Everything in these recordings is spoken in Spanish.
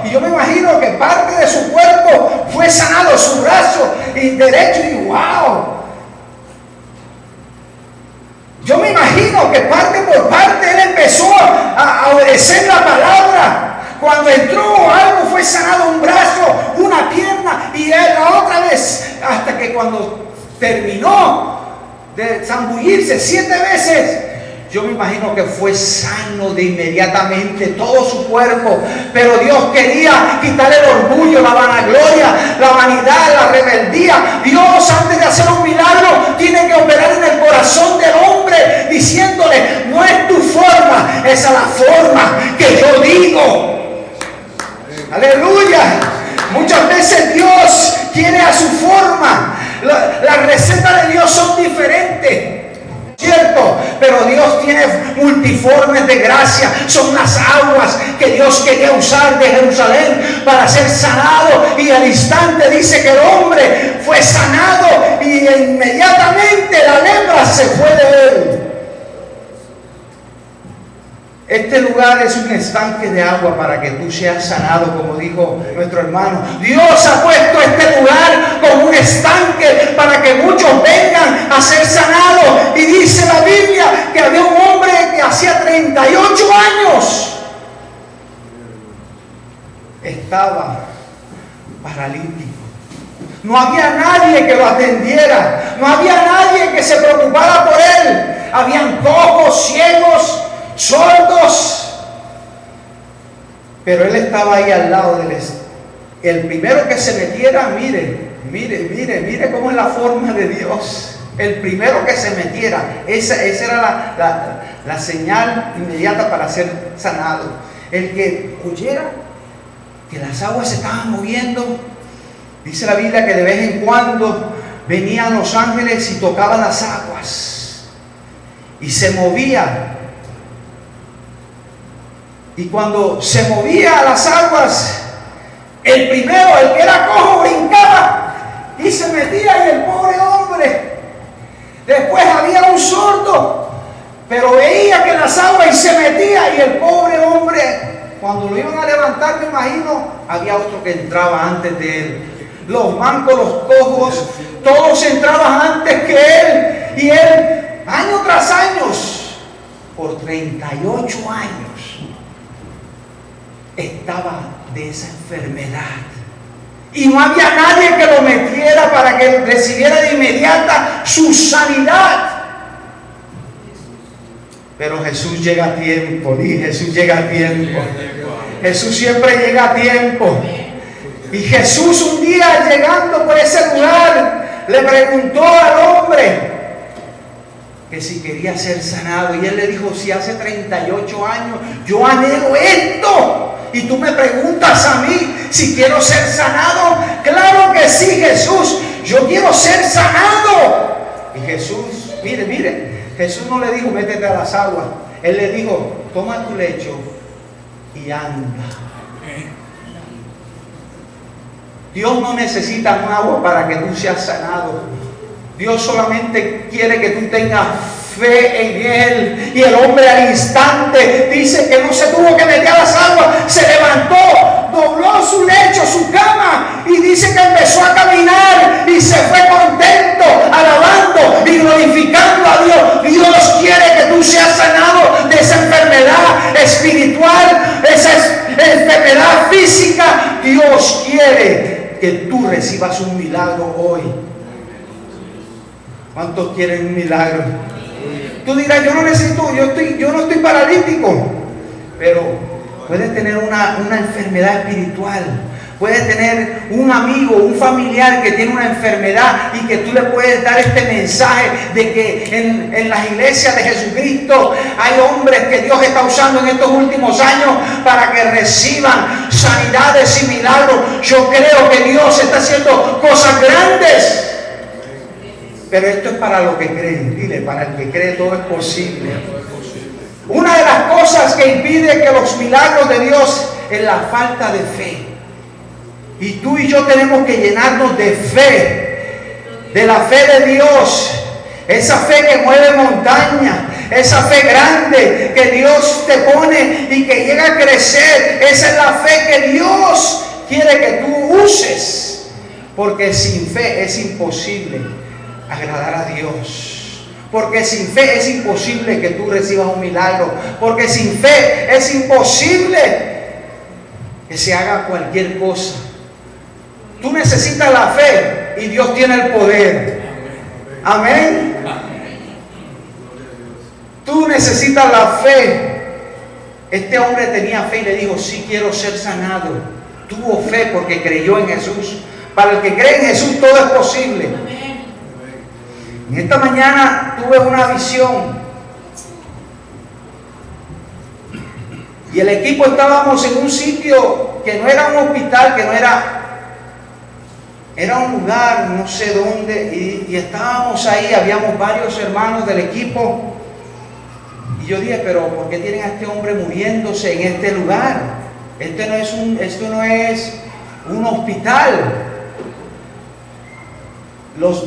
Y yo me imagino que parte de su cuerpo fue sanado, su brazo derecho, y wow. Yo me imagino que parte por parte él empezó a obedecer la palabra. Cuando entró algo fue sanado, un brazo, una pierna, y él la otra vez, hasta que cuando terminó de zambullirse 7 veces, yo me imagino que fue sano de inmediatamente todo su cuerpo. Pero Dios quería quitar el orgullo, la vanagloria, la vanidad, la rebeldía. Dios, antes de hacer un milagro, tiene que operar en el corazón del hombre, diciéndole: no es tu forma, esa es la forma que yo digo. Aleluya. Muchas veces Dios quiere a su forma. Las recetas de Dios son diferentes, ¿cierto? Pero Dios tiene multiformes de gracia. Son las aguas que Dios quería usar de Jerusalén para ser sanado, y al instante dice que el hombre fue sanado y inmediatamente la lepra se fue de él. Este lugar es un estanque de agua para que tú seas sanado, como dijo nuestro hermano. Dios ha puesto este lugar como un estanque para que muchos vengan a ser sanados. Y dice la Biblia que había un hombre que hacía 38 años estaba paralítico. No había nadie que lo atendiera, no había nadie que se preocupara por él. Habían cojos, ciegos, sordos, pero él estaba ahí al lado del el primero que se metiera. Mire cómo es la forma de Dios. El primero que se metiera, esa era la señal inmediata para ser sanado. El que oyera que las aguas se estaban moviendo. Dice la Biblia que de vez en cuando venían los ángeles y tocaban las aguas y se movía. Y cuando se movía las aguas, el primero, el que era cojo, brincaba y se metía, y el pobre hombre. Después había un sordo, pero veía que las aguas y se metía, y el pobre hombre, cuando lo iban a levantar, me imagino, había otro que entraba antes de él. Los mancos, los cojos, todos entraban antes que él. Y él, año tras año, por 38 años, estaba de esa enfermedad, y no había nadie que lo metiera para que recibiera de inmediata su sanidad. Pero Jesús llega a tiempo. Jesús llega a tiempo. Jesús siempre llega a tiempo. Y Jesús, un día llegando por ese lugar, le preguntó al hombre que si quería ser sanado, y él le dijo: si hace 38 años yo anhelo esto, y tú me preguntas a mí si quiero ser sanado. Claro que sí, Jesús, yo quiero ser sanado. Y Jesús, mire, Jesús no le dijo: métete a las aguas. Él le dijo: toma tu lecho y anda. Dios no necesita un agua para que tú seas sanado. Dios solamente quiere que tú tengas fe en Él. Y el hombre al instante dice que no se tuvo que meter a las aguas, se levantó, dobló su lecho, su cama, y dice que empezó a caminar y se fue contento, alabando y glorificando a Dios. Dios quiere que tú seas sanado de esa enfermedad espiritual, esa enfermedad física. Dios quiere que tú recibas un milagro hoy. ¿Cuántos quieren un milagro? Tú dirás: yo no necesito, yo no estoy paralítico. Pero puedes tener una enfermedad espiritual. Puedes tener un amigo, un familiar que tiene una enfermedad, y que tú le puedes dar este mensaje de que en las iglesias de Jesucristo hay hombres que Dios está usando en estos últimos años para que reciban sanidades y milagros. Yo creo que Dios está haciendo cosas grandes. Pero esto es para los que creen. Dile: para el que cree todo es posible. Una de las cosas que impide que los milagros de Dios es la falta de fe. Y tú y yo tenemos que llenarnos de fe, de la fe de Dios. Esa fe que mueve montañas, Esa fe grande que Dios te pone y que llega a crecer, esa es la fe que Dios quiere que tú uses. Porque sin fe es imposible agradar a Dios. Porque sin fe es imposible que tú recibas un milagro. Porque sin fe es imposible que se haga cualquier cosa. Tú necesitas la fe y Dios tiene el poder. Amén. Tú necesitas la fe. Este hombre tenía fe y le dijo: sí, quiero ser sanado. Tuvo fe porque creyó en Jesús. Para el que cree en Jesús todo es posible. En esta mañana tuve una visión. Y el equipo estábamos en un sitio que no era un hospital, que no era... Era un lugar, no sé dónde, y estábamos ahí, habíamos varios hermanos del equipo. Y yo dije: pero ¿por qué tienen a este hombre muriéndose en este lugar? Esto no es un hospital.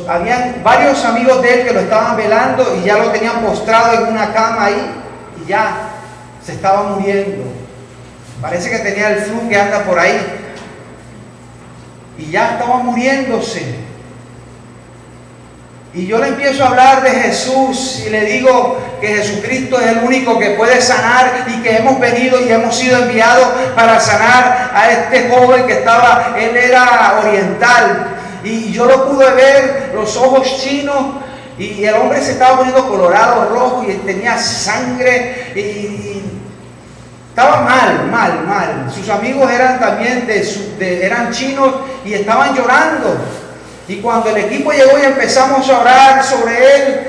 Habían varios amigos de él que lo estaban velando y ya lo tenían postrado en una cama ahí y ya se estaba muriendo. Parece que tenía el flu que anda por ahí y ya estaba muriéndose. Y yo le empiezo a hablar de Jesús y le digo que Jesucristo es el único que puede sanar y que hemos venido y hemos sido enviados para sanar a este joven que él era oriental. Y yo lo pude ver, los ojos chinos, y el hombre se estaba poniendo colorado, rojo, y tenía sangre, y estaba mal. Sus amigos eran también eran chinos y estaban llorando. Y cuando el equipo llegó y empezamos a orar sobre él,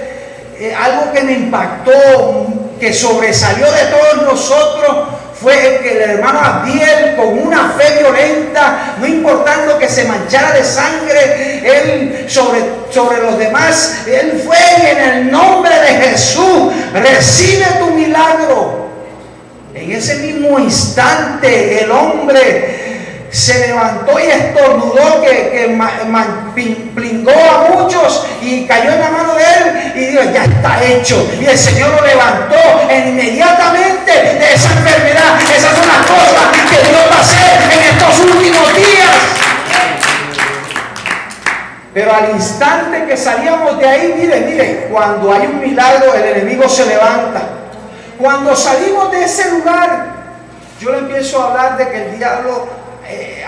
algo que me impactó, que sobresalió de todos nosotros, fue que el hermano Abdiel, con una fe violenta, no importando que se manchara de sangre, él sobre los demás, él fue y en el nombre de Jesús, recibe tu milagro. En ese mismo instante, el hombre se levantó y estornudó que plingó a muchos y cayó en la mano de él y dijo: ya está hecho. Y el Señor lo levantó inmediatamente de esa enfermedad. Esas son las cosas que Dios va a hacer en estos últimos días. Pero al instante que salíamos de ahí, mire, cuando hay un milagro, el enemigo se levanta. Cuando salimos de ese lugar, yo le empiezo a hablar de que el diablo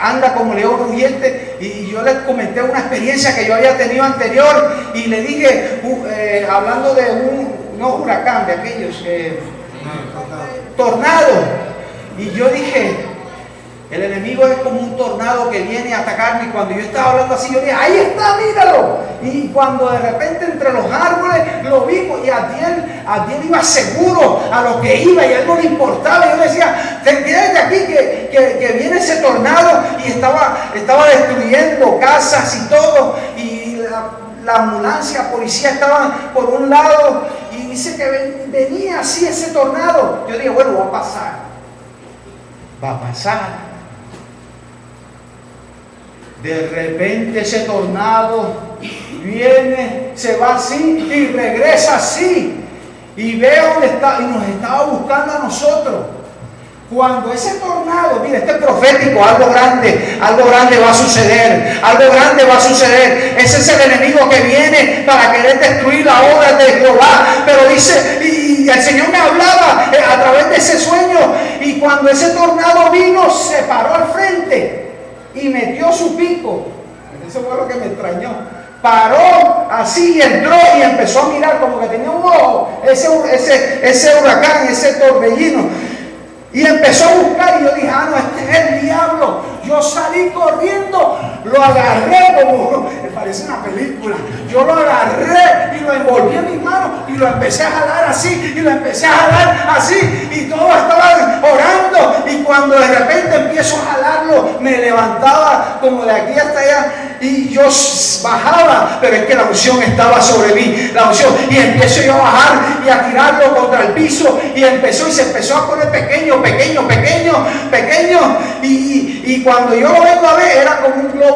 anda como león rugiente, y yo les comenté una experiencia que yo había tenido anterior y le dije, hablando de no huracán, de aquellos tornado, y yo dije: el enemigo es como un tornado que viene a atacarme. Y cuando yo estaba hablando así, yo dije: ahí está, míralo. Y cuando de repente entre los árboles lo vimos, y Adiel iba seguro a lo que iba y a él no le importaba. Yo decía: te quedas de aquí que viene ese tornado, y estaba destruyendo casas y todo, y la ambulancia, policía estaban por un lado, y dice que venía así ese tornado. Yo dije: bueno, va a pasar. De repente ese tornado viene, se va así y regresa así, y veo dónde está, y nos estaba buscando a nosotros. Cuando ese tornado, mire, este es profético, algo grande va a suceder, Ese es el enemigo que viene para querer destruir la obra de Jehová. Pero dice, y el Señor me hablaba a través de ese sueño, y cuando ese tornado vino, se paró al frente y metió su pico. Eso fue lo que me extrañó. Paró así y entró y empezó a mirar como que tenía un ojo, ese huracán, ese torbellino. Y empezó a buscar, y yo dije: no, este es el diablo. Yo salí corriendo, lo agarré como, me parece una película. Yo lo agarré y lo envolví en mis manos y lo empecé a jalar así, y todos estaban orando. Y cuando de repente empiezo a jalarlo, me levantaba como de aquí hasta allá y yo bajaba, pero es que la unción estaba sobre mí, y empiezo yo a bajar y a tirarlo contra el piso, y se empezó a poner pequeño, y cuando yo lo vengo a ver, era como un globo